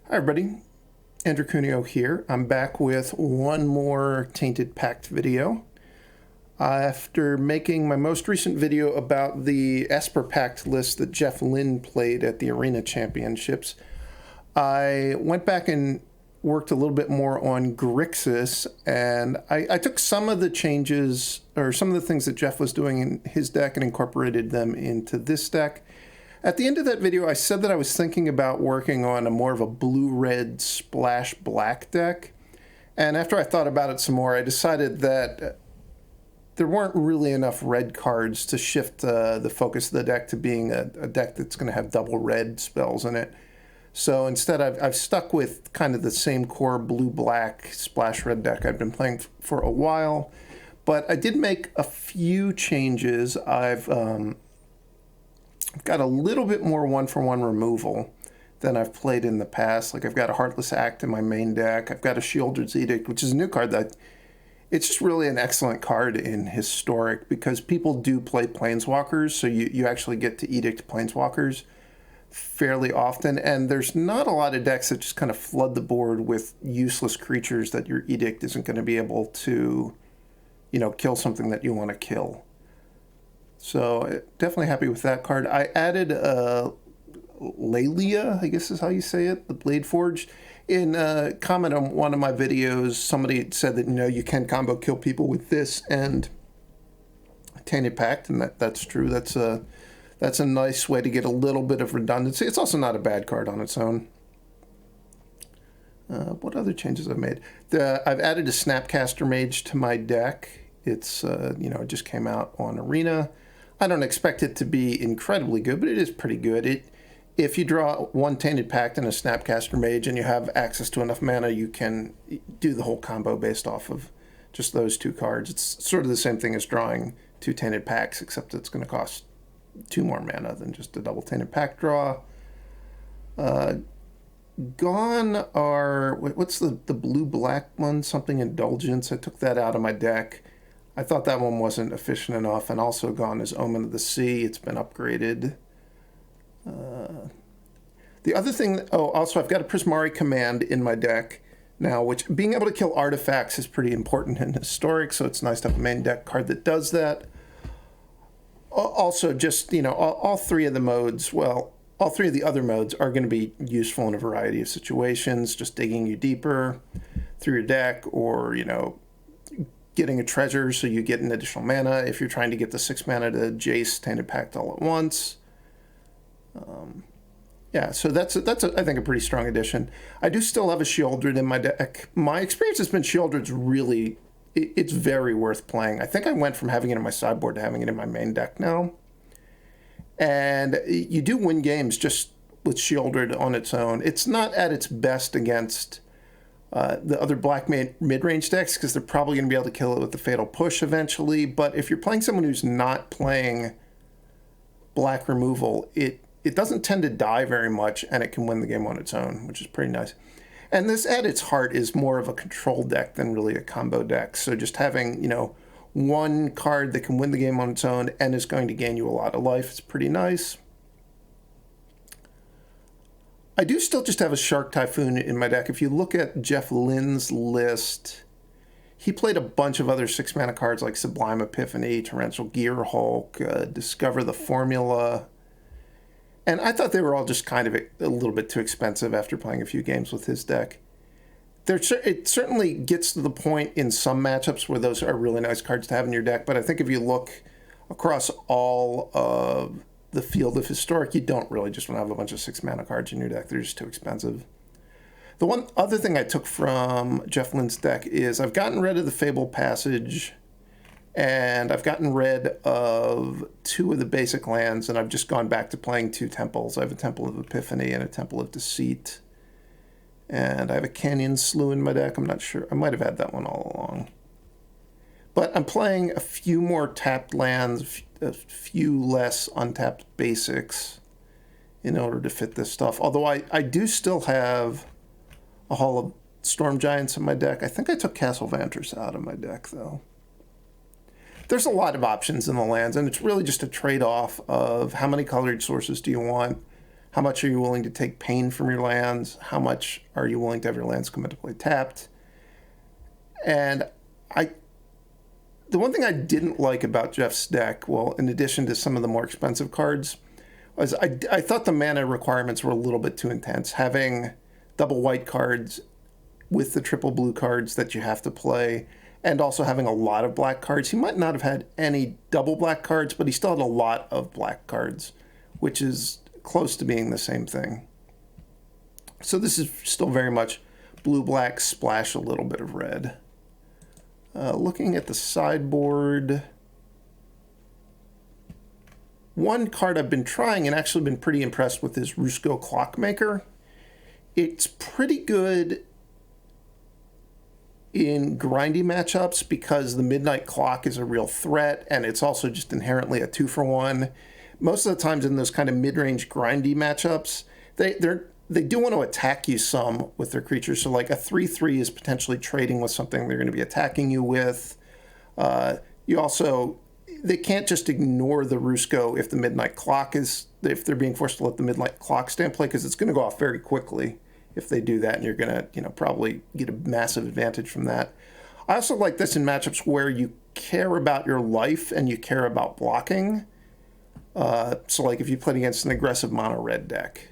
Hi everybody, Andrew Cuneo here. I'm back with one more Tainted Pact video. After making my most recent video about the Esper Pact list that Jeff Lynn played at the Arena Championships, I went back and worked a little bit more on Grixis, and I took some of the changes, or some of the things that Jeff was doing in his deck and incorporated them into this deck. At the end of that video, I said that I was thinking about working on a more of a blue-red splash black deck. And after I thought about it some more, I decided that there weren't really enough red cards to shift the focus of the deck to being a deck that's going to have double red spells in it. So instead, I've stuck with kind of the same core blue-black splash red deck I've been playing for a while. But I did make a few changes. I've got a little bit more one-for-one removal than I've played in the past. Like, I've got a Heartless Act in my main deck. I've got a Wielder's Edict, which is a new card that it's just really an excellent card in Historic because people do play Planeswalkers, so you actually get to Edict Planeswalkers fairly often, and there's not a lot of decks that just kind of flood the board with useless creatures that your Edict isn't going to be able to, kill something that you want to kill. So definitely happy with that card. I added Laelia, I guess is how you say it, the Blade Forged. In a comment on one of my videos, somebody said that, you can combo kill people with this and Tainted Pact, and that's true. That's a nice way to get a little bit of redundancy. It's also not a bad card on its own. What other changes I've made? I've added a Snapcaster Mage to my deck. It's, it just came out on Arena. I don't expect it to be incredibly good, but it is pretty good. If you draw one Tainted Pact and a Snapcaster Mage and you have access to enough mana, you can do the whole combo based off of just those two cards. It's sort of the same thing as drawing two Tainted Pacts, except it's going to cost 2 more mana than just a double Tainted Pact draw. Gone are, what's the blue-black one? Something Indulgence. I took that out of my deck. I thought that one wasn't efficient enough, and also gone is Omen of the Sea. It's been upgraded. The other thing, also I've got a Prismari Command in my deck now, which being able to kill artifacts is pretty important in Historic, so it's nice to have a main deck card that does that. Also, just, all three of the modes, all three of the other modes are going to be useful in a variety of situations, just digging you deeper through your deck, or, getting a treasure so you get an additional mana if you're trying to get the 6 mana to Jace Tainted Pact all at once. So that's I think a pretty strong addition. I do still have a Shieldred in my deck. My experience has been Shieldred's really, it's very worth playing. I think I went from having it in my sideboard to having it in my main deck now. And you do win games just with Shieldred on its own. It's not at its best against the other black mid-range decks because they're probably going to be able to kill it with the Fatal Push eventually. But if you're playing someone who's not playing black removal, it doesn't tend to die very much, and it can win the game on its own, which is pretty nice. And this, at its heart, is more of a control deck than really a combo deck. So just having, one card that can win the game on its own and is going to gain you a lot of life is pretty nice. I do still just have a Shark Typhoon in my deck. If you look at Jeff Lynn's list, he played a bunch of other 6-mana cards like Sublime Epiphany, Torrential Gear Hulk, Discover the Formula. And I thought they were all just kind of a little bit too expensive after playing a few games with his deck. It certainly gets to the point in some matchups where those are really nice cards to have in your deck, but I think if you look across all of the field of Historic, you don't really just want to have a bunch of 6-mana cards in your deck. They're just too expensive. The one other thing I took from Jeff Lynn's deck is I've gotten rid of the Fable Passage, and I've gotten rid of 2 of the basic lands, and I've just gone back to playing 2 temples. I have a Temple of Epiphany and a Temple of Deceit. And I have a Canyon Slough in my deck. I'm not sure. I might have had that one all along. But I'm playing a few more tapped lands, a few less untapped basics in order to fit this stuff. Although I do still have a Hall of Storm Giants in my deck. I think I took Castle Vantress out of my deck, though. There's a lot of options in the lands, and it's really just a trade-off of how many colored sources do you want, How much are you willing to take pain from your lands? How much are you willing to have your lands come into play tapped? And the one thing I didn't like about Jeff's deck, well, in addition to some of the more expensive cards, was I thought the mana requirements were a little bit too intense. Having double white cards with the triple blue cards that you have to play, and also having a lot of black cards. He might not have had any double black cards, but he still had a lot of black cards, which is close to being the same thing. So this is still very much blue-black, splash a little bit of red. Looking at the sideboard, one card I've been trying and actually been pretty impressed with is Rusko Clockmaker. It's pretty good in grindy matchups because the Midnight Clock is a real threat, and it's also just inherently a 2-for-1. Most of the times in those kind of mid-range grindy matchups, they do want to attack you some with their creatures. So like a 3/3 is potentially trading with something they're going to be attacking you with. They can't just ignore the Rusko if the Midnight Clock if they're being forced to let the Midnight Clock stay in play, because it's going to go off very quickly if they do that, and you're going to, probably get a massive advantage from that. I also like this in matchups where you care about your life and you care about blocking. So like if you played against an aggressive mono red deck,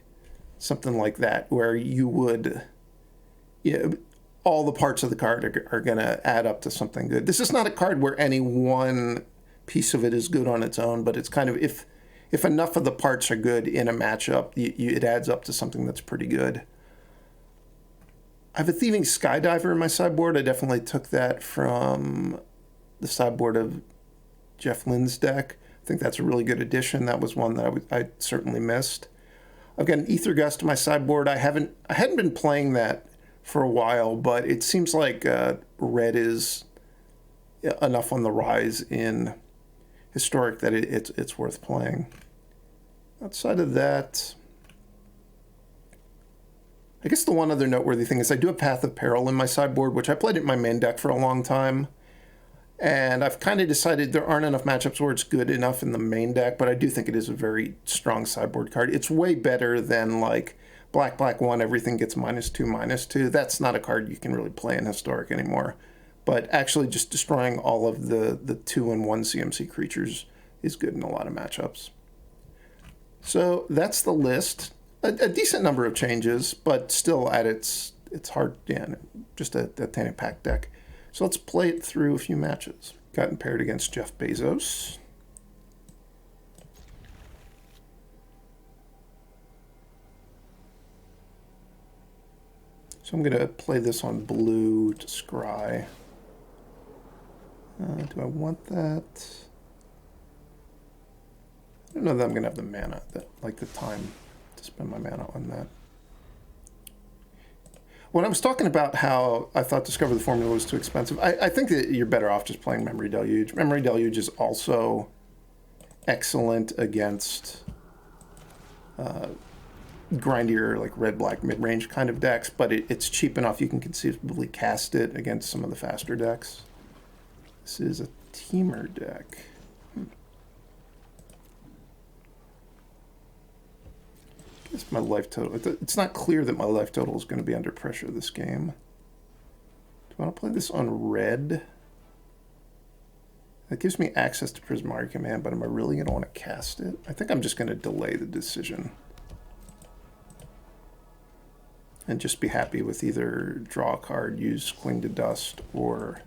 something like that, where you would, all the parts of the card are going to add up to something good. This is not a card where any one piece of it is good on its own, but it's kind of, if enough of the parts are good in a matchup, it adds up to something that's pretty good. I have a Thieving Skydiver in my sideboard. I definitely took that from the sideboard of Jeff Lynn's deck. I think that's a really good addition. That was one that I certainly missed. I've got an Ether Gust in my sideboard. I hadn't been playing that for a while, but it seems like red is enough on the rise in Historic that it's worth playing. Outside of that, I guess the one other noteworthy thing is I do have Path of Peril in my sideboard, which I played in my main deck for a long time. And I've kind of decided there aren't enough matchups where it's good enough in the main deck, but I do think it is a very strong sideboard card. It's way better than like black, 1, everything gets -2/-2. That's not a card you can really play in Historic anymore. But actually just destroying all of the 2-1 CMC creatures is good in a lot of matchups. So that's the list. A decent number of changes, but still at its hard, just a Tainted Pact deck. So let's play it through a few matches. Gotten paired against Jeff Bezos. So I'm going to play this on blue to scry. Do I want that? I don't know that I'm going to have the mana, the time to spend my mana on that. When I was talking about how I thought Discover the Formula was too expensive, I think that you're better off just playing Memory Deluge. Memory Deluge is also excellent against grindier, like red-black mid-range kind of decks, but it's cheap enough you can conceivably cast it against some of the faster decks. This is a Teamer deck. I guess my life total... It's not clear that my life total is going to be under pressure this game. Do I want to play this on red? That gives me access to Prismari Command, but am I really going to want to cast it? I think I'm just going to delay the decision. And just be happy with either draw a card, use Cling to Dust, or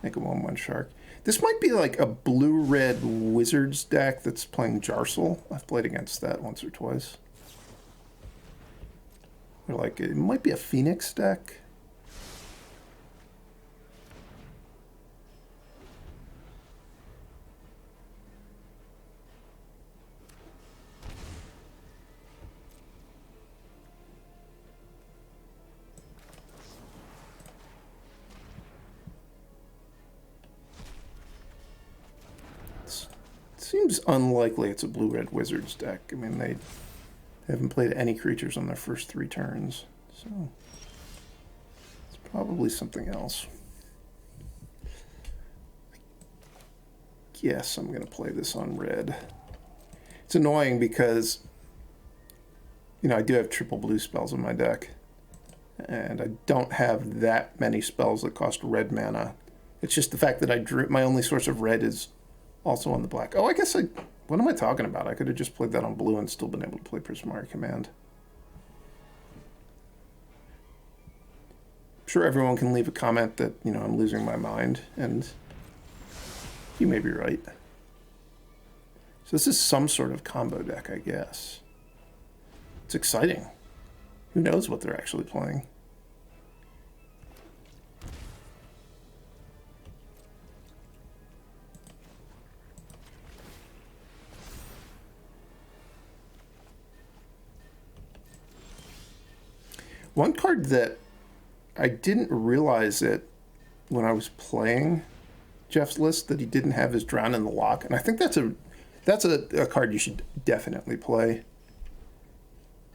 make a 1/1 Shark. This might be like a blue-red Wizards deck that's playing Jarsel. I've played against that once or twice. Or like, it might be a Phoenix deck. Seems unlikely it's a blue-red Wizards deck. I mean, they haven't played any creatures on their first 3 turns, so it's probably something else. Yes, I'm going to play this on red. It's annoying because You know, I do have triple blue spells in my deck. And I don't have that many spells that cost red mana. It's just the fact that I drew, my only source of red is also on the black. Oh, I guess what am I talking about? I could have just played that on blue and still been able to play Prismari Command. I'm sure everyone can leave a comment that, you know, I'm losing my mind, and you may be right. So this is some sort of combo deck, I guess. It's exciting. Who knows what they're actually playing? One card that I didn't realize it when I was playing Jeff's list that he didn't have is Drown in the Loch, and I think that's a card you should definitely play.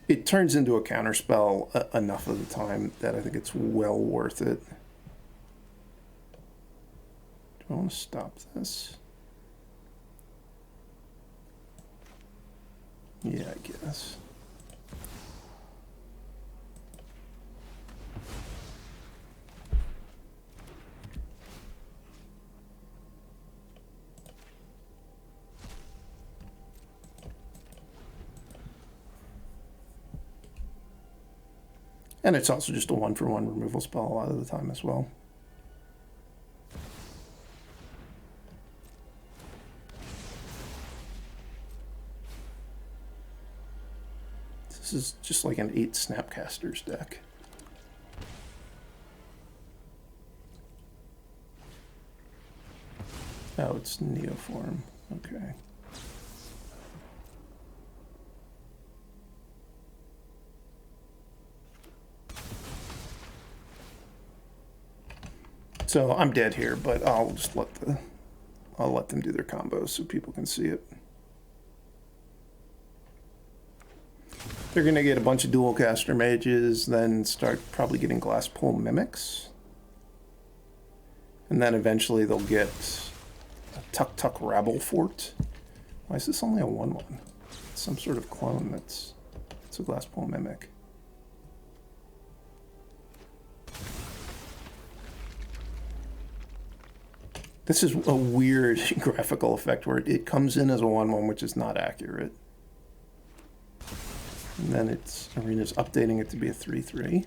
It turns into a counterspell enough of the time that I think it's well worth it. Do I want to stop this? Yeah, I guess. And it's also just a 1-for-1 removal spell a lot of the time as well. This is just like an 8 Snapcasters deck. Oh, it's Neoform. Okay. So I'm dead here, but I'll just let them do their combos so people can see it. They're gonna get a bunch of dual caster mages, then start probably getting Glasspool Mimics. And then eventually they'll get a Tuk Rabble Fort. Why is this only a 1/1? It's some sort of clone it's a Glasspool Mimic. This is a weird graphical effect where it comes in as a 1/1, which is not accurate. And then Arena's updating it to be a 3/3.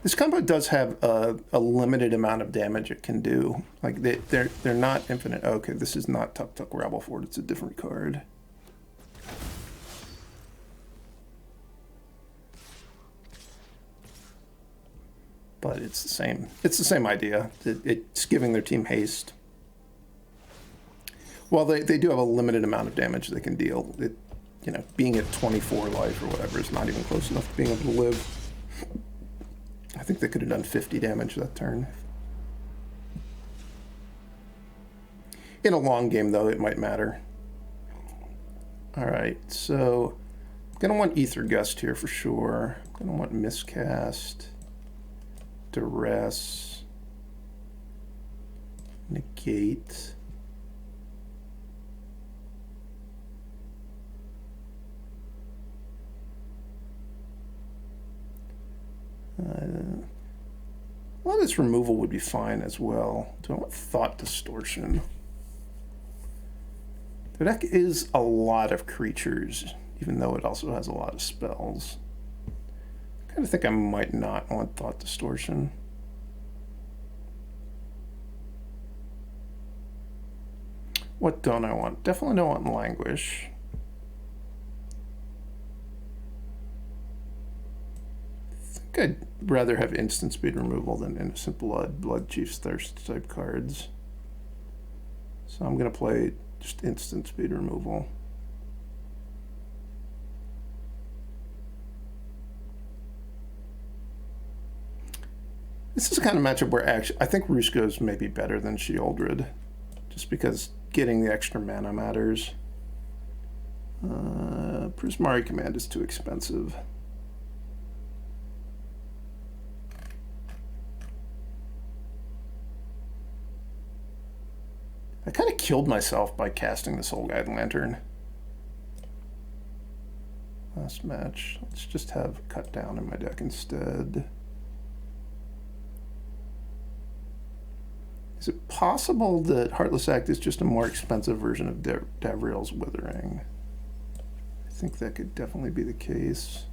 This combo does have a limited amount of damage it can do. Like they're not infinite. Okay, this is not Tuk Rabble Fort. It's a different card. But it's the same. It's the same idea. It's giving their team haste. Well, they do have a limited amount of damage they can deal. You know, being at 24 life or whatever is not even close enough to being able to live. I think they could have done 50 damage that turn. In a long game, though, it might matter. All right, so I'm gonna want Ether Gust here for sure. I'm gonna want Miscast. Duress, negate, well, this removal would be fine as well. Do I want Thought Distortion? The deck is a lot of creatures, even though it also has a lot of spells. I think I might not want Thought Distortion. What don't I want? Definitely don't want Languish. I think I'd rather have instant speed removal than Innocent Blood, Bloodchief's Thirst type cards. So I'm going to play just instant speed removal. This is the kind of matchup where actually I think Rusko's may be better than Sheoldred, just because getting the extra mana matters. Prismari Command is too expensive. I kind of killed myself by casting the Soul Guide Lantern. Last match. Let's just have Cut Down in my deck instead. Is it possible that Heartless Act is just a more expensive version of Davriel's Withering? I think that could definitely be the case.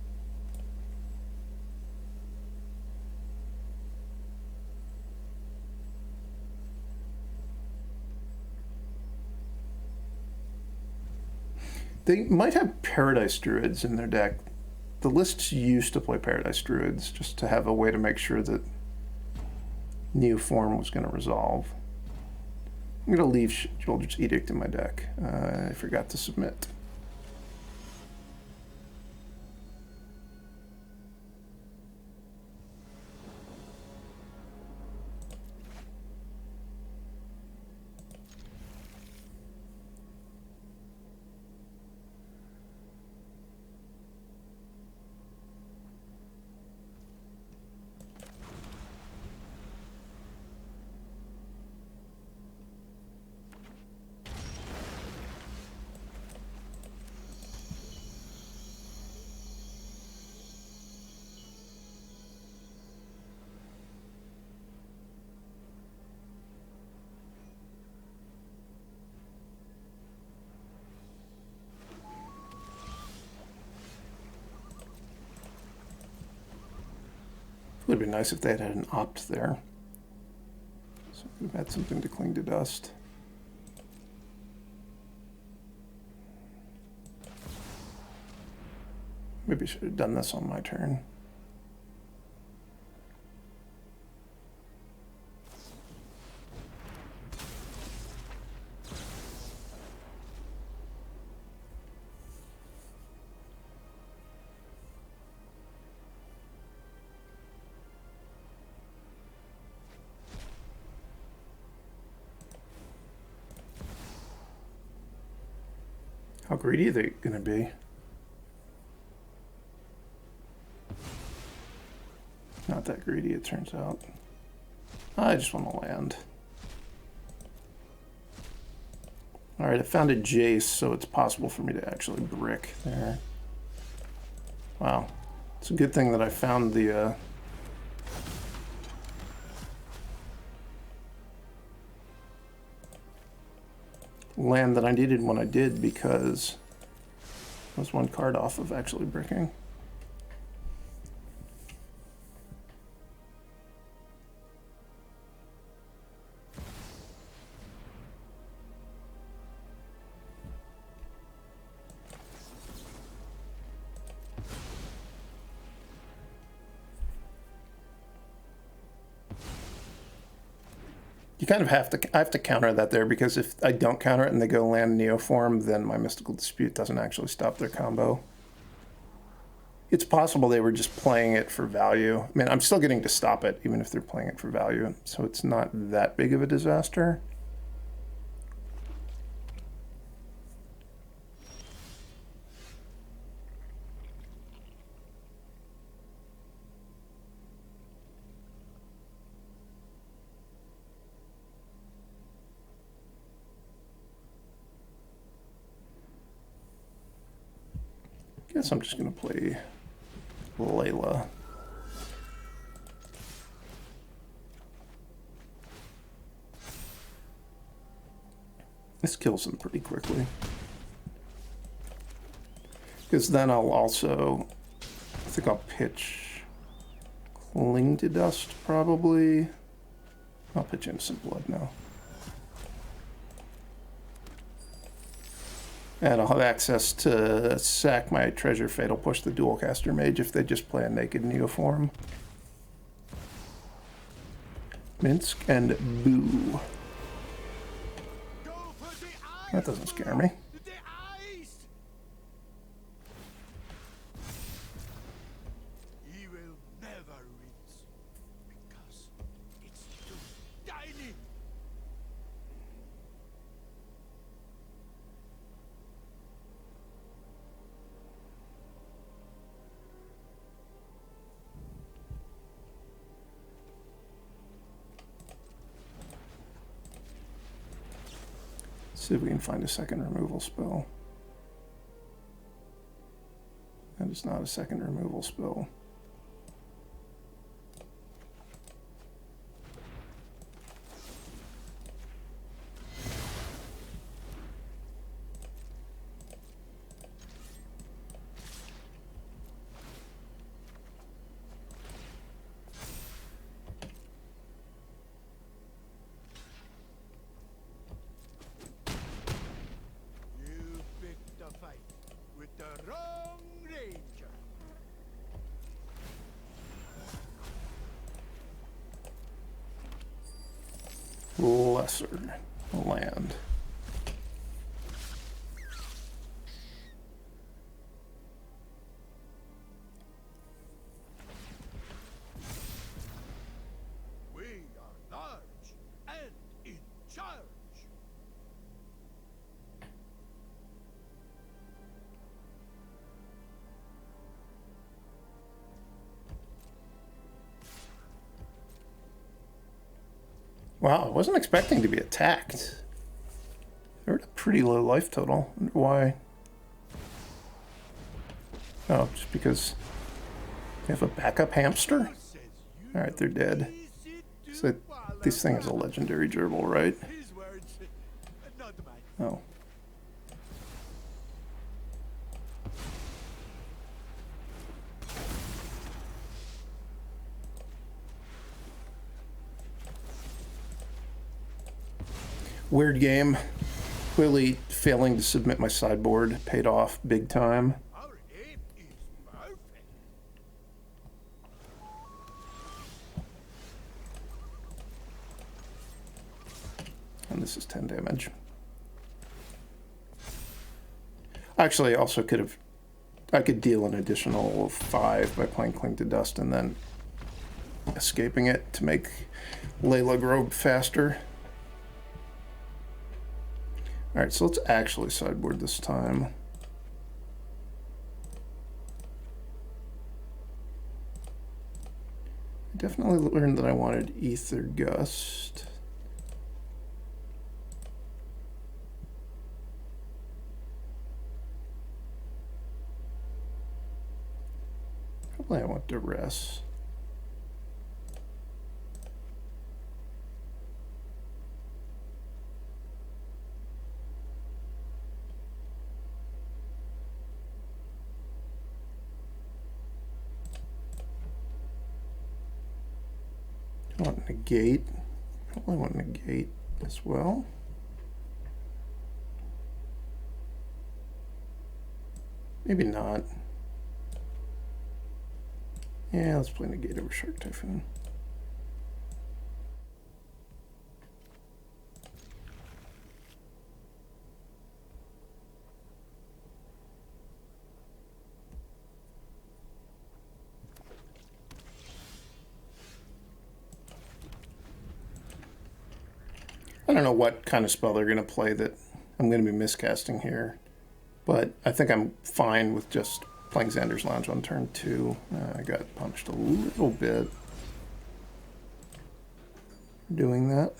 They might have Paradise Druids in their deck. The lists used to play Paradise Druids just to have a way to make sure that Neoform was going to resolve. I'm going to leave Sheoldred's Edict in my deck. I forgot to submit. It would have been nice if they had an opt there. So we've had something to cling to dust. Maybe I should have done this on my turn. How greedy are they going to be? Not that greedy, it turns out. I just want to land. Alright, I found a Jace, so it's possible for me to actually brick there. Wow. It's a good thing that I found the land that I needed when I did, because I was one card off of actually bricking. You kind of have to, I have to counter that there, because if I don't counter it and they go land Neoform, then my Mystical Dispute doesn't actually stop their combo. It's possible they were just playing it for value. I mean, I'm still getting to stop it, even if they're playing it for value, so it's not that big of a disaster. Guess I'm just going to play Laelia. This kills him pretty quickly. Because then I'll also, I think I'll pitch Cling to Dust probably. I'll pitch Innocent Blood now. And I'll have access to sack my Treasure Fatal Push the Dualcaster Mage if they just play a naked Neoform. Minsk and Boo. That doesn't scare me. See if we can find a second removal spell. That is not a second removal spell. Lesser land. We are large and in charge. Wow, I wasn't expecting to be attacked. They're at a pretty low life total. I wonder why. Oh, just because they have a backup hamster? Alright, they're dead. So this thing is a legendary gerbil, right? Oh. Weird game. Clearly failing to submit my sideboard paid off big time. Our aim is perfect. And this is 10 damage. Actually, I also could have... I could deal an additional 5 by playing Cling to Dust and then escaping it to make Laelia grow faster. Alright, so let's actually sideboard this time. I definitely learned that I wanted Ether Gust. Probably I want Duress. I want Negate. Probably want Negate as well. Maybe not. Yeah, let's play Negate over Shark Typhoon. I don't know what kind of spell they're going to play that I'm going to be miscasting here, but I think I'm fine with just playing Xander's Lounge on turn 2. I got punished a little bit for doing that.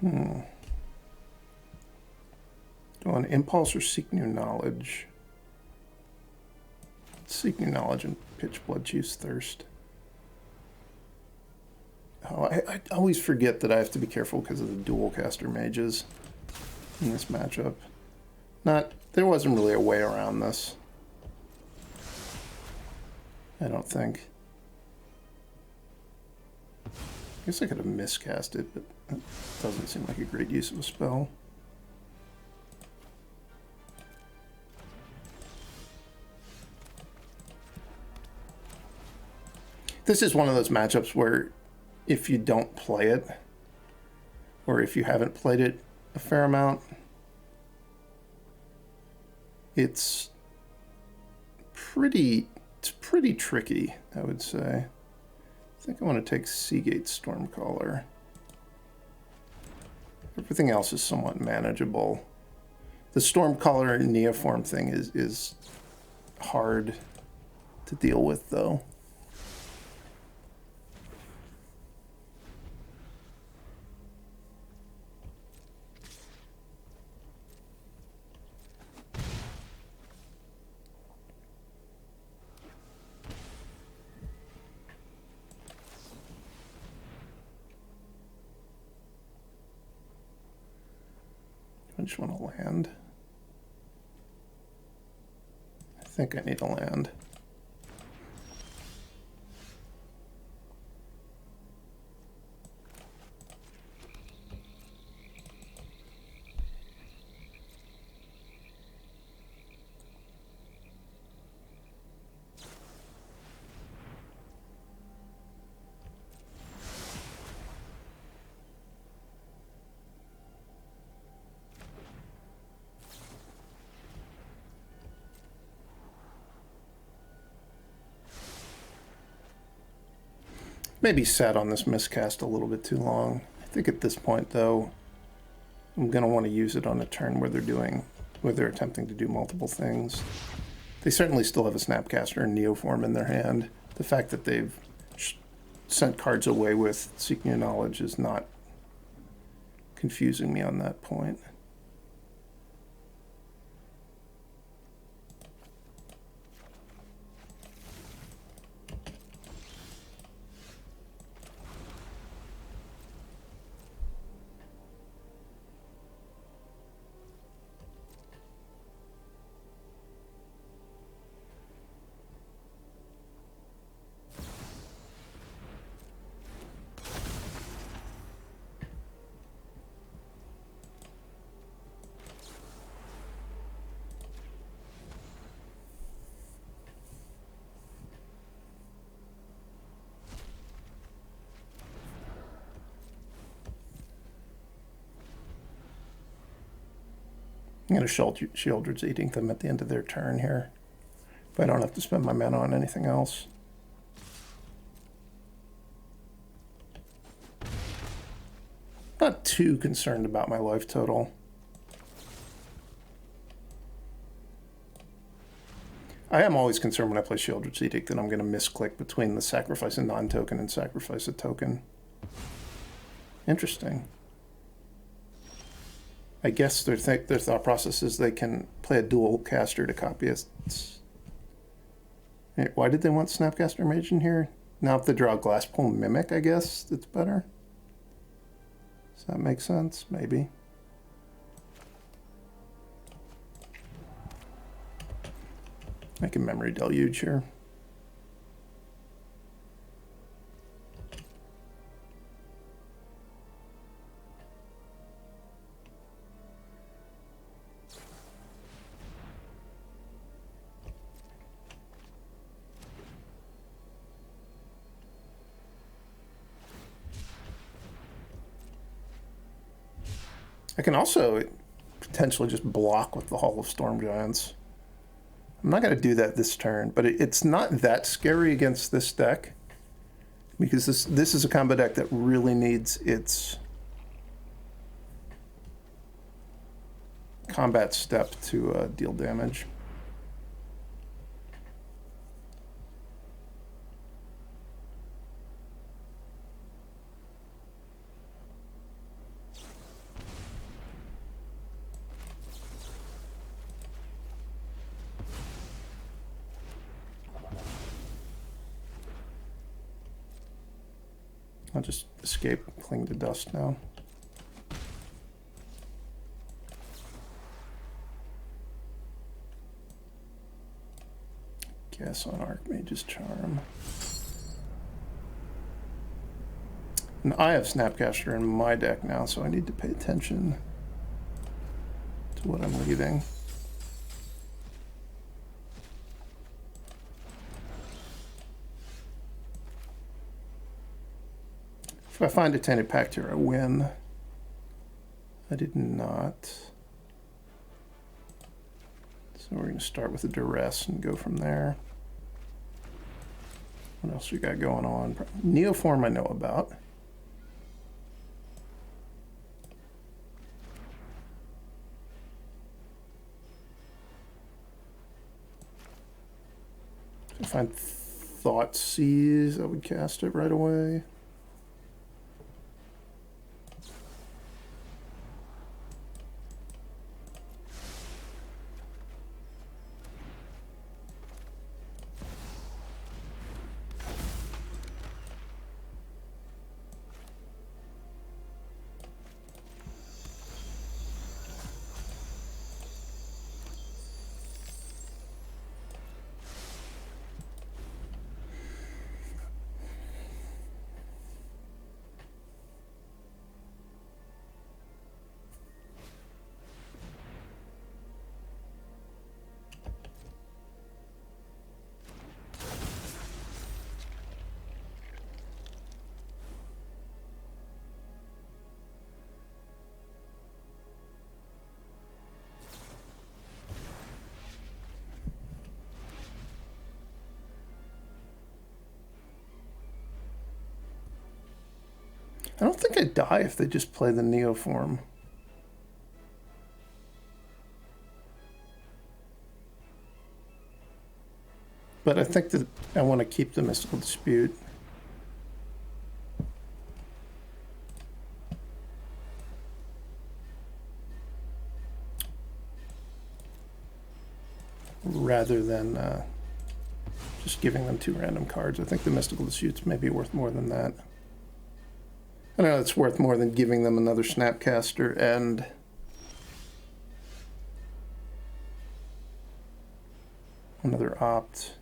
Do I want Impulse or Seek New Knowledge? Seek New Knowledge and pitch Bloodchief's Thirst. Oh, I always forget that I have to be careful because of the dual caster mages in this matchup. There wasn't really a way around this. I don't think. I guess I could have miscast it, but it doesn't seem like a great use of a spell. This is one of those matchups where if you don't play it, or if you haven't played it, a fair amount. It's pretty tricky, I would say. I think I want to take Seagate Stormcaller. Everything else is somewhat manageable. The Stormcaller Neoform thing is hard to deal with, though. I just want to land. I think I need to land. Maybe sat on this miscast a little bit too long. I think at this point, though, I'm going to want to use it on a turn where they're attempting to do multiple things. They certainly still have a Snapcaster and Neoform in their hand. The fact that they've sent cards away with Seeking Your Knowledge is not confusing me on that point. I'm going to Sheoldred's Eating them at the end of their turn here, but I don't have to spend my mana on anything else. Not too concerned about my life total. I am always concerned when I play Sheoldred's Edict that I'm going to misclick between the sacrifice a non-token and sacrifice a token. Interesting. I guess their thought process is they can play a dual caster to copy it. Why did they want Snapcaster Mage in here? Now if they draw a Glasspool Mimic, I guess it's better. Does that make sense? Maybe. Make a Memory Deluge here. I can also potentially just block with the Hall of Storm Giants. I'm not going to do that this turn, but it's not that scary against this deck because this is a combo deck that really needs its combat step to deal damage. I'll just escape, cling to dust now. Guess on Archmage's Charm. And I have Snapcaster in my deck now, so I need to pay attention to what I'm leaving. If I find a Tainted Pact here, I win. I did not. So we're going to start with a duress and go from there. What else we got going on? Neoform I know about. If I find Thoughtseize, I would cast it right away. I don't think I'd die if they just play the Neoform. But I think that I want to keep the Mystical Dispute. Rather than just giving them 2 random cards. I think the Mystical Disputes may be worth more than that. I know it's worth more than giving them another Snapcaster and another Opt.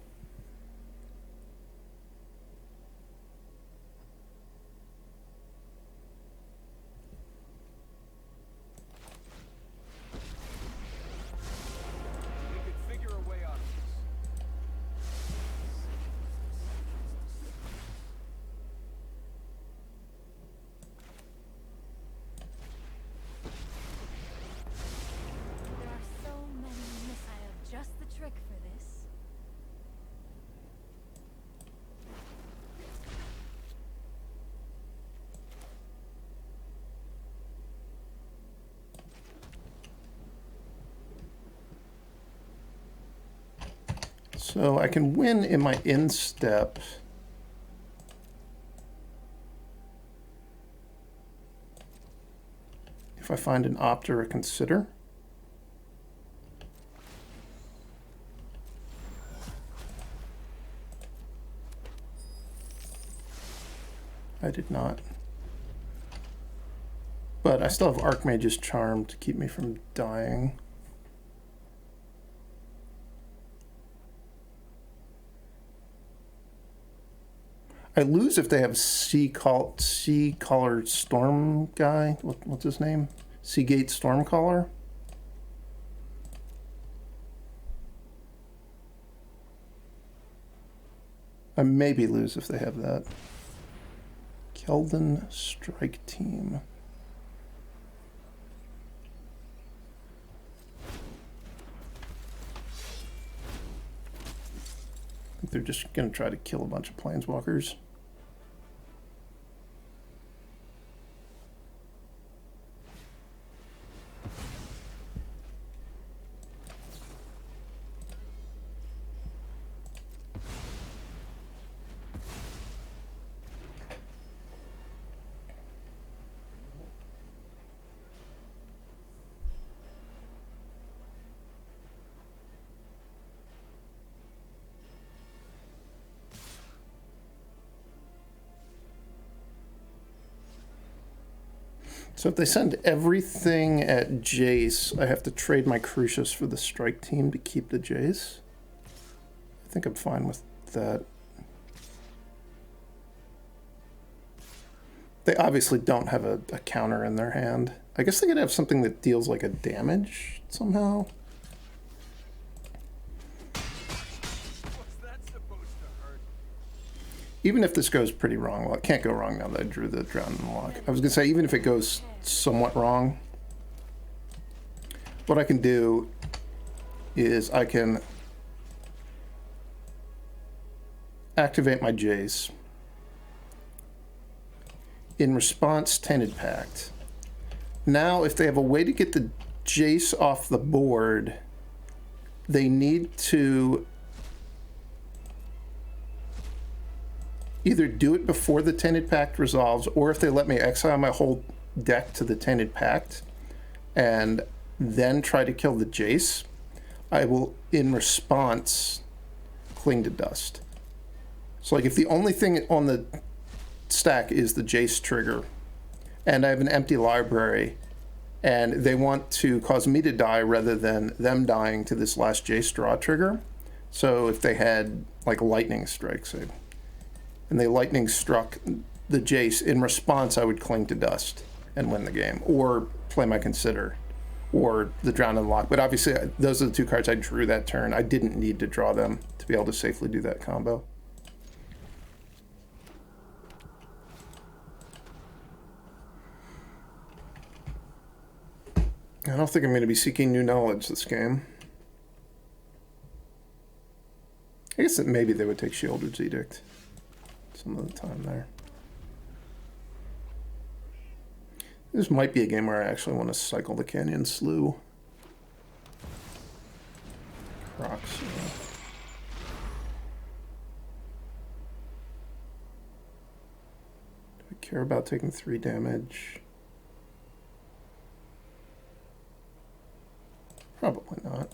So I can win in my instep. If I find an Opt or a Consider. I did not. But I still have Archmage's Charm to keep me from dying. I lose if they have Sea Caller Storm guy. What's his name? Seagate Stormcaller. I maybe lose if they have that. Keldon Strike Team. I think they're just going to try to kill a bunch of Planeswalkers. So if they send everything at Jace, I have to trade my Crucius for the Strike Team to keep the Jace. I think I'm fine with that. They obviously don't have a counter in their hand. I guess they could have something that deals like a damage somehow. Even if this goes pretty wrong, well, it can't go wrong now that I drew the Drowned Lock. I was going to say, even if it goes somewhat wrong, what I can do is I can activate my Jace. In response, Tainted Pact. Now, if they have a way to get the Jace off the board, they need to either do it before the Tainted Pact resolves, or if they let me exile my whole deck to the Tainted Pact and then try to kill the Jace, I will, in response, cling to dust. So like if the only thing on the stack is the Jace trigger, and I have an empty library, and they want to cause me to die rather than them dying to this last Jace draw trigger. So if they had like lightning strike, say, and they lightning struck the Jace, in response I would cling to dust and win the game, or play my Consider, or the Drowned Lock. But obviously those are the two cards I drew that turn. I didn't need to draw them to be able to safely do that combo. I don't think I'm going to be seeking new knowledge this game. I guess that maybe they would take Wielder's Edict some of the time there. This might be a game where I actually want to cycle the Canyon Slough. Crocs. Do I care about taking 3 damage? Probably not.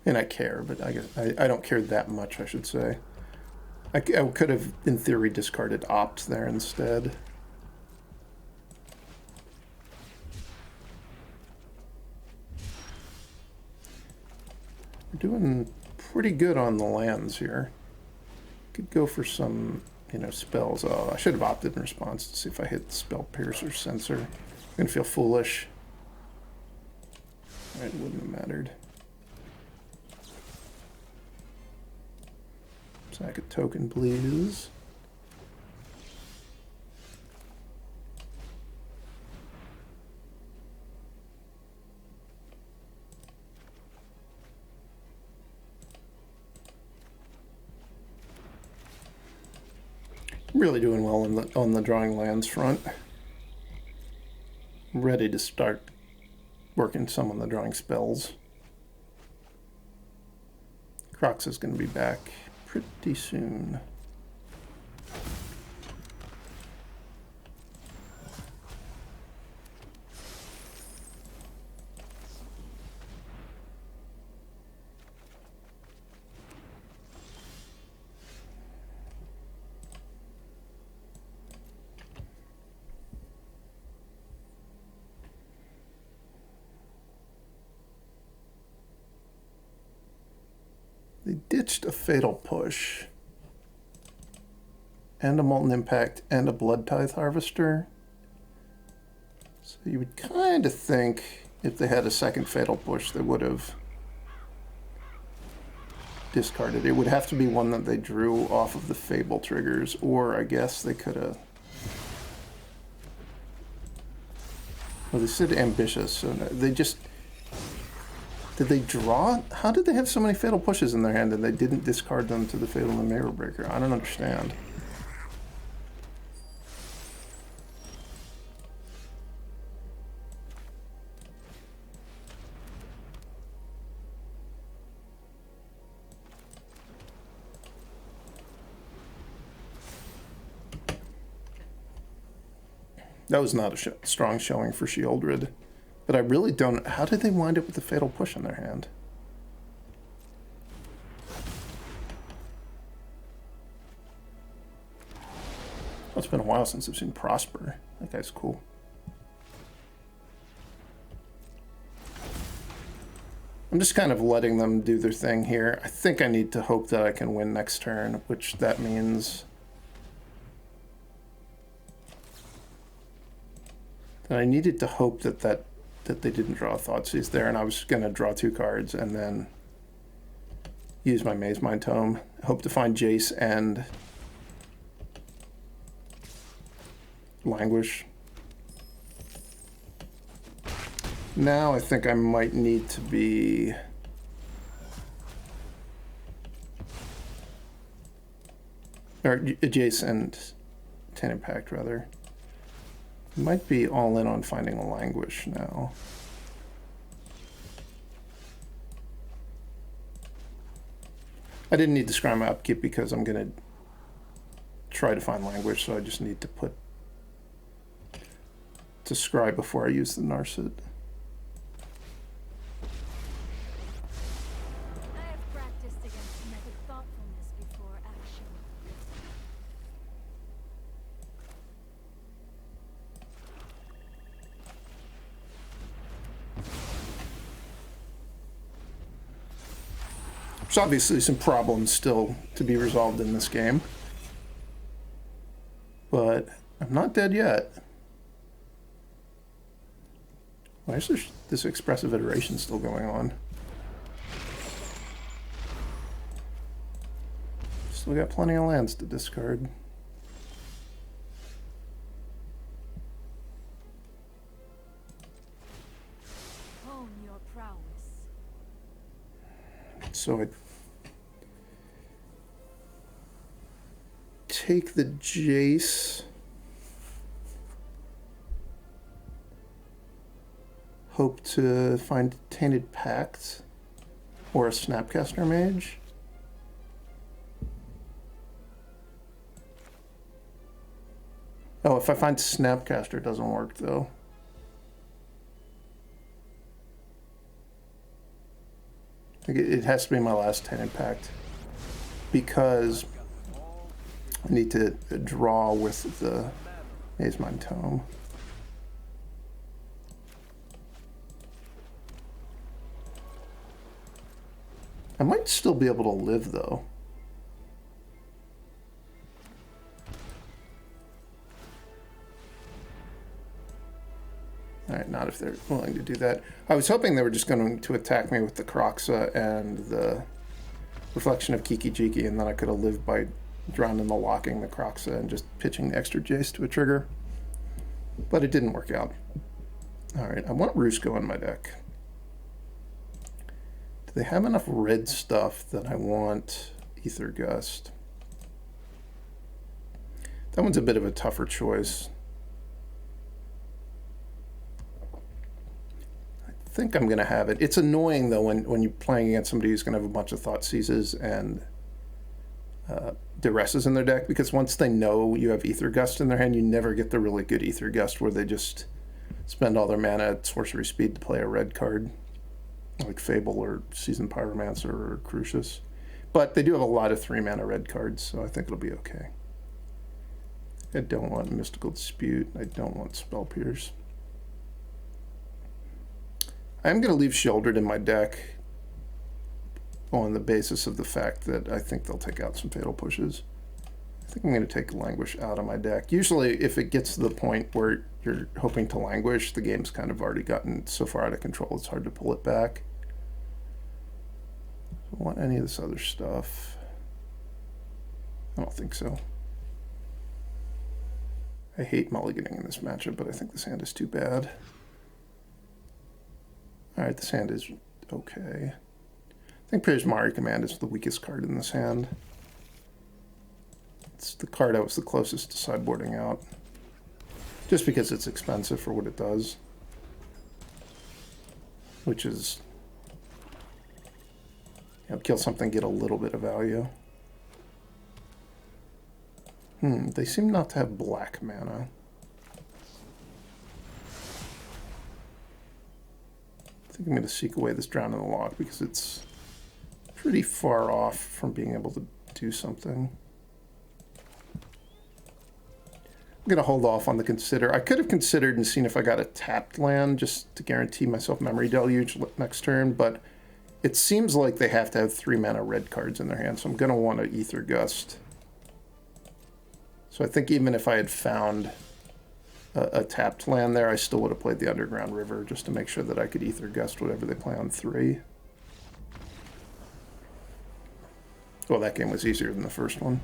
And I care, but I guess I don't care that much, I should say. I could have, in theory, discarded Opt there instead. We're doing pretty good on the lands here. Could go for some, spells. Oh, I should have opted in response to see if I hit Spell Pierce or Censor. I'm going to feel foolish. It wouldn't have mattered. Sack a token, please. Really doing well on the drawing lands front. I'm ready to start working some on the drawing spells. Crocs is going to be back pretty soon. They ditched a Fatal Push, and a Molten Impact, and a Blood Tithe Harvester. So you would kind of think if they had a second Fatal Push, they would have discarded. It would have to be one that they drew off of the Fable triggers, or I guess they could have... Well, they said Ambitious, so they just... Did they draw? How did they have so many Fatal Pushes in their hand and they didn't discard them to the Fatal and Mirror Breaker? I don't understand. That was not a strong showing for Shieldred. But I really don't... How did they wind up with the Fatal Push in their hand? Well, it's been a while since I've seen Prosper. That guy's cool. I'm just kind of letting them do their thing here. I think I need to hope that I can win next turn, which that means... that I needed to hope that they didn't draw a Thoughtseize there, and I was going to draw 2 cards and then use my Mazemind Tome. Hope to find Jace and Languish. Now I think I might need to be... or Jace and Tainted Pact, rather. Might be all in on finding a Languish now. I didn't need to scry my upkeep because I'm going to try to find Languish, so I just need to put to scry before I use the Narset. There's obviously some problems still to be resolved in this game, but I'm not dead yet. Why is there this expressive iteration still going on? Still got plenty of lands to discard. Hone your prowess. So I take the Jace. Hope to find Tainted Pact or a Snapcaster Mage. Oh, if I find Snapcaster, it doesn't work though. It has to be my last Tainted Pact because I need to draw with the Mazemind Tome. I might still be able to live though. Alright, not if they're willing to do that. I was hoping they were just going to attack me with the Kroxa and the Reflection of Kiki Jiki, and then I could have lived by drowning the locking the Kroxa and just pitching the extra Jace to a trigger. But it didn't work out. Alright, I want Rusko in my deck. Do they have enough red stuff that I want Ether Gust? That one's a bit of a tougher choice. I think I'm going to have it. It's annoying, though, when you're playing against somebody who's going to have a bunch of Thoughtseizes and Duresses in their deck, because once they know you have Ether Gust in their hand, you never get the really good Ether Gust where they just spend all their mana at sorcery speed to play a red card, like Fable or Seasoned Pyromancer or Crucius. But they do have a lot of 3-mana red cards, so I think it'll be okay. I don't want Mystical Dispute. I don't want Spell Pierce. I'm going to leave Sheoldred in my deck on the basis of the fact that I think they'll take out some Fatal Pushes. I think I'm going to take Languish out of my deck. Usually, if it gets to the point where you're hoping to Languish, the game's kind of already gotten so far out of control, it's hard to pull it back. Do I want any of this other stuff? I don't think so. I hate mulliganing in this matchup, but I think this hand is too bad. Alright, this hand is okay. I think Prismari Command is the weakest card in this hand. It's the card I was the closest to sideboarding out. Just because it's expensive for what it does. Which is, you know, kill something, get a little bit of value. They seem not to have black mana. I think I'm going to seek away this Drown in the Loch because it's pretty far off from being able to do something. I'm going to hold off on the Consider. I could have considered and seen if I got a tapped land just to guarantee myself Memory Deluge next turn, but it seems like they have to have 3-mana red cards in their hand, so I'm going to want to Ether Gust. So I think even if I had found a tapped land there, I still would have played the Underground River just to make sure that I could Ether Gust whatever they play on 3. Well, that game was easier than the first one.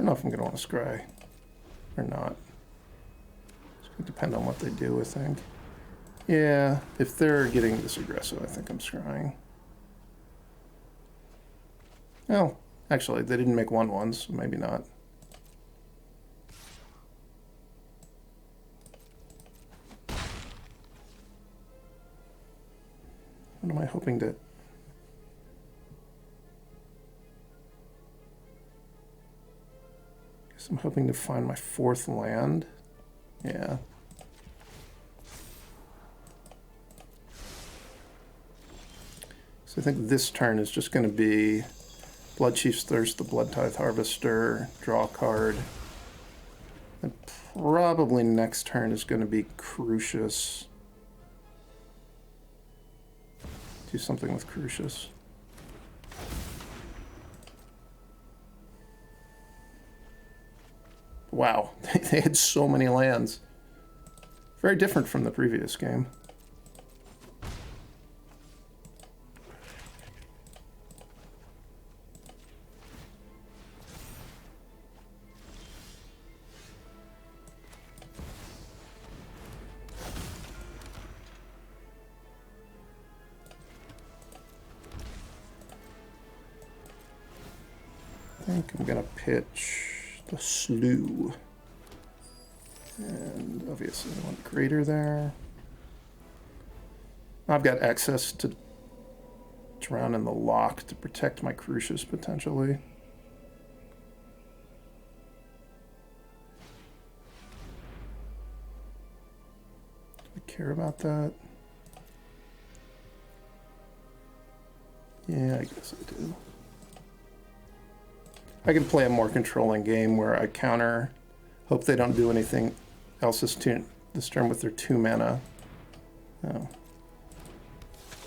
don't know if I'm going to want to scry or not. It's going to depend on what they do, I think. Yeah, if they're getting this aggressive, I think I'm scrying. Well, actually, they didn't make 1/1s, so maybe not. What am I hoping to... Guess I'm hoping to find my 4th land. Yeah. So I think this turn is just going to be Bloodchief's Thirst, the Bloodtithe Harvester, draw a card. And probably next turn is going to be Crucius. Do something with Crucius. Wow, they had so many lands. Very different from the previous game. I think I'm gonna pitch the Slew. And obviously I want Greater there. I've got access to Drown in the Lock to protect my Crucius potentially. Do I care about that? Yeah, I guess I do. I can play a more controlling game where I counter, hope they don't do anything else this turn with their 2 mana. Oh.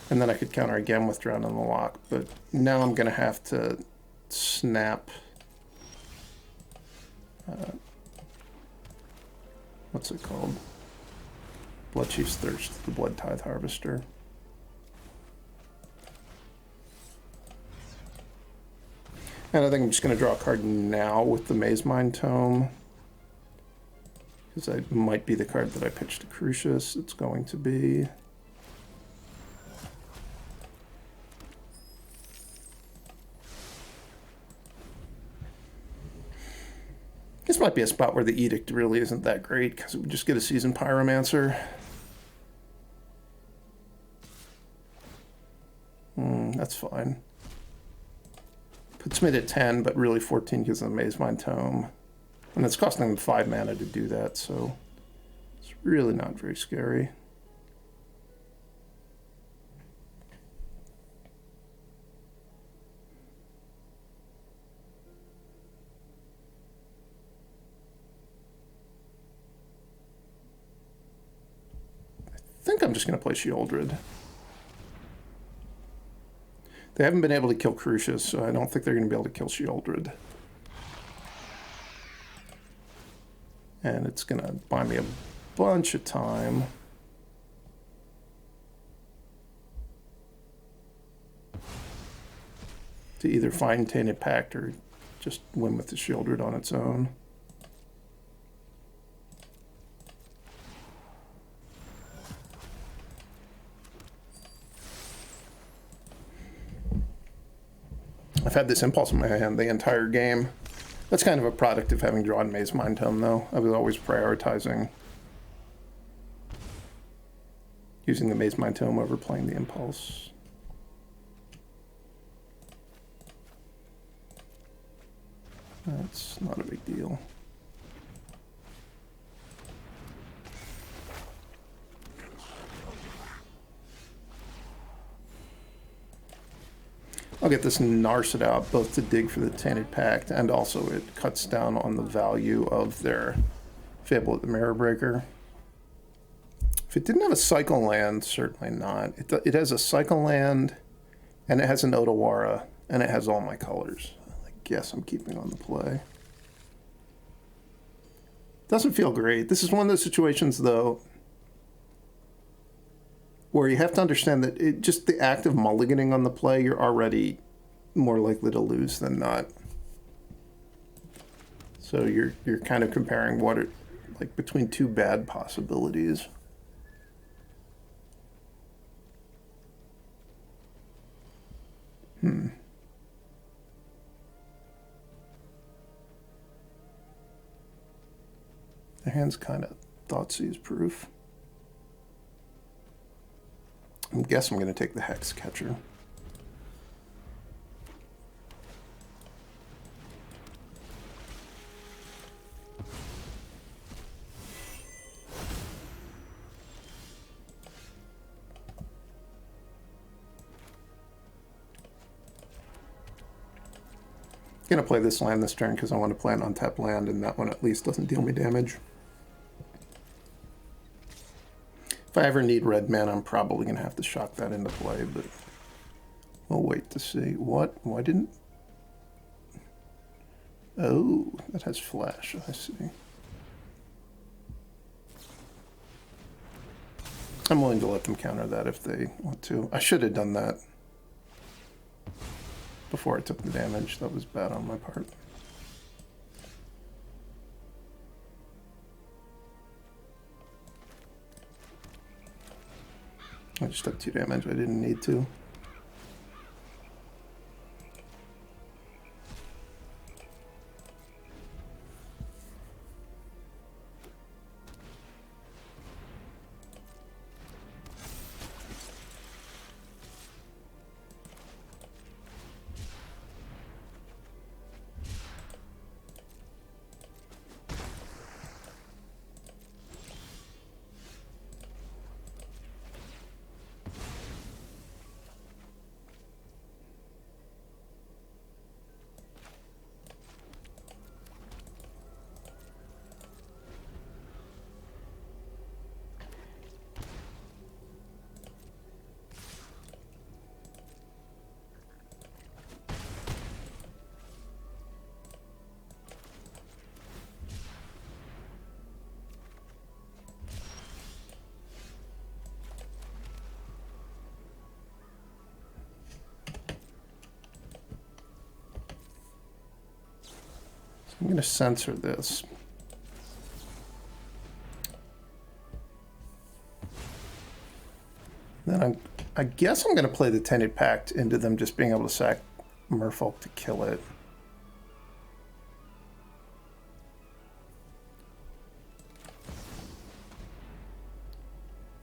And then I could counter again with Drown in the Lock, but now I'm going to have to snap. What's it called? Bloodchief's Thirst, the Bloodtithe Harvester. And I think I'm just going to draw a card now with the Mazemind Tome. Because I might be the card that I pitched to Crucius. It's going to be... This might be a spot where the Edict really isn't that great, because it would just get a Seasoned Pyromancer. That's fine. Puts me at 10, but really 14 gives them Mazemind Tome. And it's costing them 5 mana to do that, so it's really not very scary. I think I'm just going to play Sheoldred. They haven't been able to kill Crucius, so I don't think they're going to be able to kill Sheoldred. And it's going to buy me a bunch of time. To either find Tainted Pact or just win with the Sheoldred on its own. I've had this impulse in my hand the entire game. That's kind of a product of having drawn Mazemind Tome, though. I was always prioritizing using the Mazemind Tome over playing the impulse. That's not a big deal. I'll get this Narset out, both to dig for the Tainted Pact, and also it cuts down on the value of their Fable at the Mirror Breaker. If it didn't have a cycle land, certainly not. It has a cycle land, and it has an Otawara, and it has all my colors. I guess I'm keeping on the play. Doesn't feel great. This is one of those situations, though, where you have to understand that just the act of mulliganing on the play, you're already more likely to lose than not. So you're kind of comparing what are like between two bad possibilities. The hand's kind of Thoughtseize proof. I guess I'm going to take the Hex Catcher. I'm going to play this land this turn because I want to play an untapped land, and that one at least doesn't deal me damage. If I ever need red mana, I'm probably going to have to shock that into play, but we'll wait to see. What? Why didn't... Oh, that has flash, I see. I'm willing to let them counter that if they want to. I should have done that before I took the damage. That was bad on my part. I just took 2 damage. I didn't need to. I'm going to censor this. Then I guess I'm going to play the Tainted Pact into them just being able to sack Merfolk to kill it.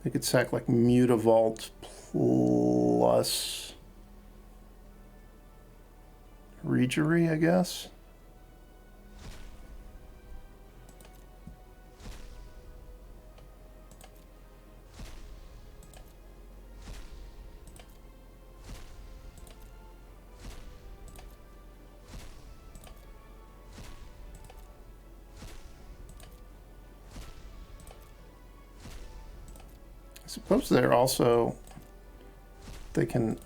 They could sack like Mutavault plus Regery, I guess. I suppose they're also, they can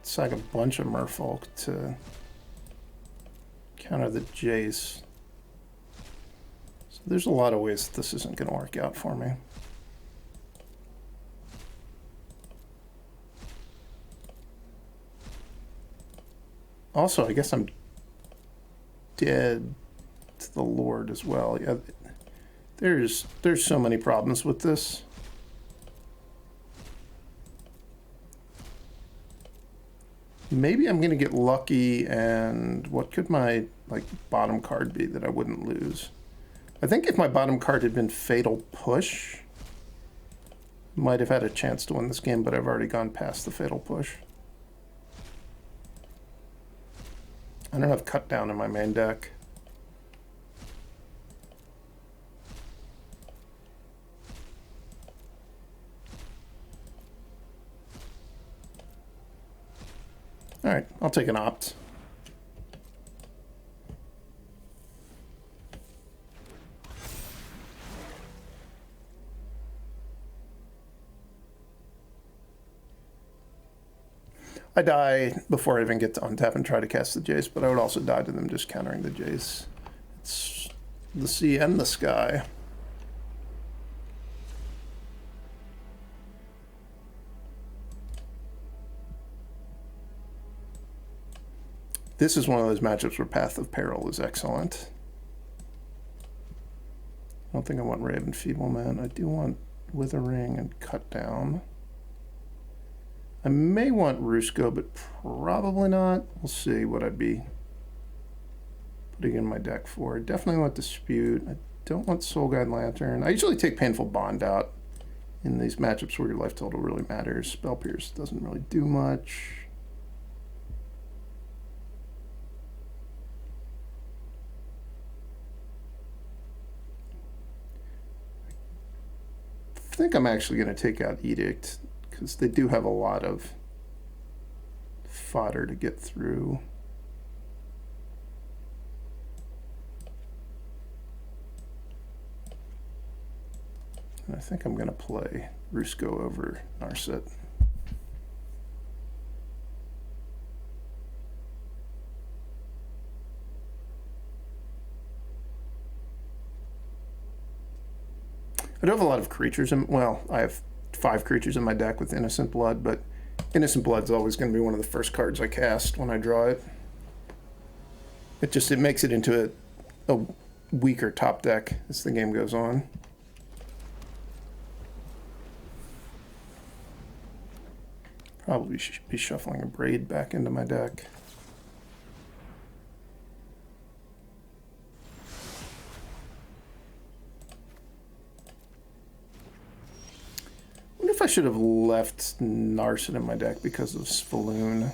sack a bunch of Merfolk to counter the Jace. So there's a lot of ways that this isn't going to work out for me. Also, I guess I'm dead to the Lord as well. Yeah, there's so many problems with this. Maybe I'm going to get lucky, and what could my bottom card be that I wouldn't lose? I think if my bottom card had been Fatal Push, might have had a chance to win this game, but I've already gone past the Fatal Push. I don't have Cut Down in my main deck. All right, I'll take an opt. I die before I even get to untap and try to cast the Jace, but I would also die to them just countering the Jace. It's the sea and the sky. This is one of those matchups where Path of Peril is excellent. don't think I want Ray of Enfeeblement. I do want Withering and Cut Down. I may want Rusko, but probably not. We'll see what I'd be putting in my deck for. I definitely want Dispute. I don't want Soul Guide Lantern. I usually take Painful Bond out in these matchups where your life total really matters. Spell Pierce doesn't really do much. I think I'm actually going to take out Edict because they do have a lot of fodder to get through. And I think I'm going to play Rusko over Narset. I do have a lot of creatures in, well, I have 5 creatures in my deck with Innocent Blood, but Innocent Blood's always going to be one of the first cards I cast when I draw it. It makes it into a weaker top deck as the game goes on. Probably should be shuffling a Braid back into my deck. I wonder if I should have left Narset in my deck because of Spaloon.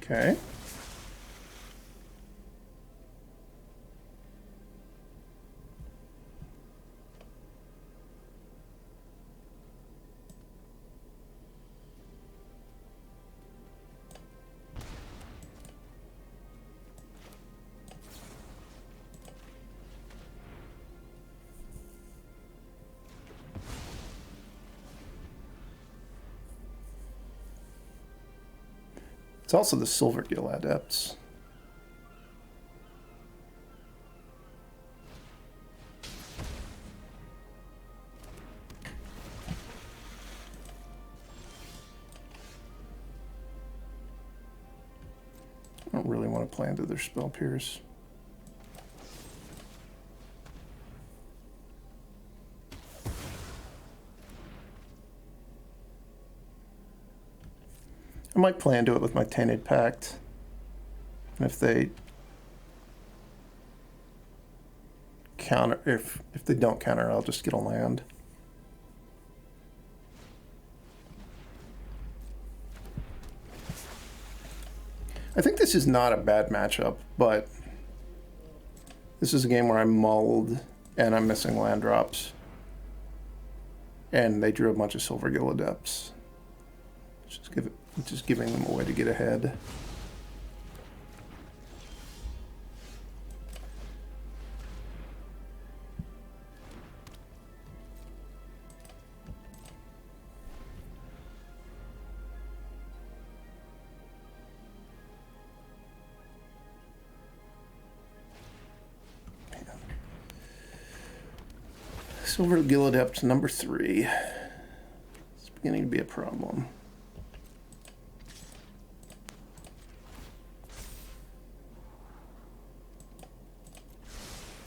Okay. It's also the Silvergill Adepts. I don't really want to play into their Spell Pierce. I might play into it with my Tainted Pact. And if they counter, if they don't counter, I'll just get a land. I think this is not a bad matchup, but this is a game where I'm mulled and I'm missing land drops. And they drew a bunch of Silvergill Adepts. Just giving them a way to get ahead. Silvergill Adept number 3. It's beginning to be a problem.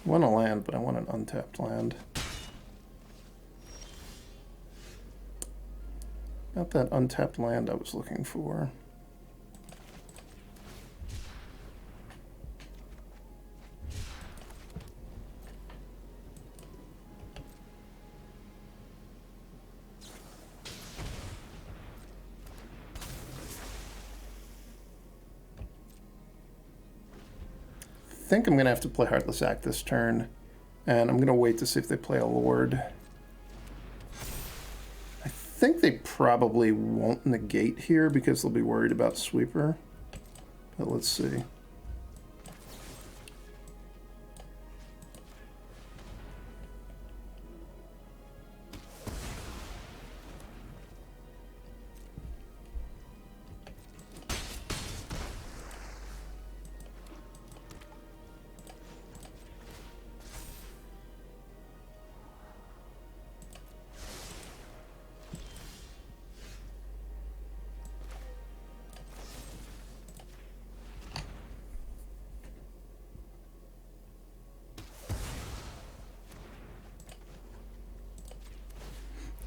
I want a land, but I want an untapped land. Not that untapped land I was looking for. I think I'm going to have to play Heartless Act this turn, and I'm going to wait to see if they play a Lord. I think they probably won't negate here because they'll be worried about Sweeper, but let's see.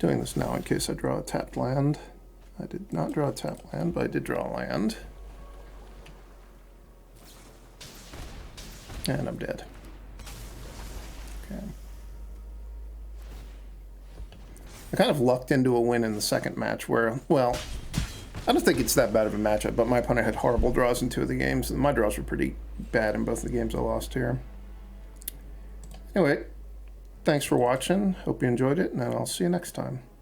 Doing this now in case I draw a tapped land. I did not draw a tapped land, but I did draw a land. And I'm dead. Okay. I kind of lucked into a win in the second match where, well, I don't think it's that bad of a matchup, but my opponent had horrible draws in 2 of the games. My draws were pretty bad in both the games I lost here. Anyway, thanks for watching. Hope you enjoyed it, and I'll see you next time.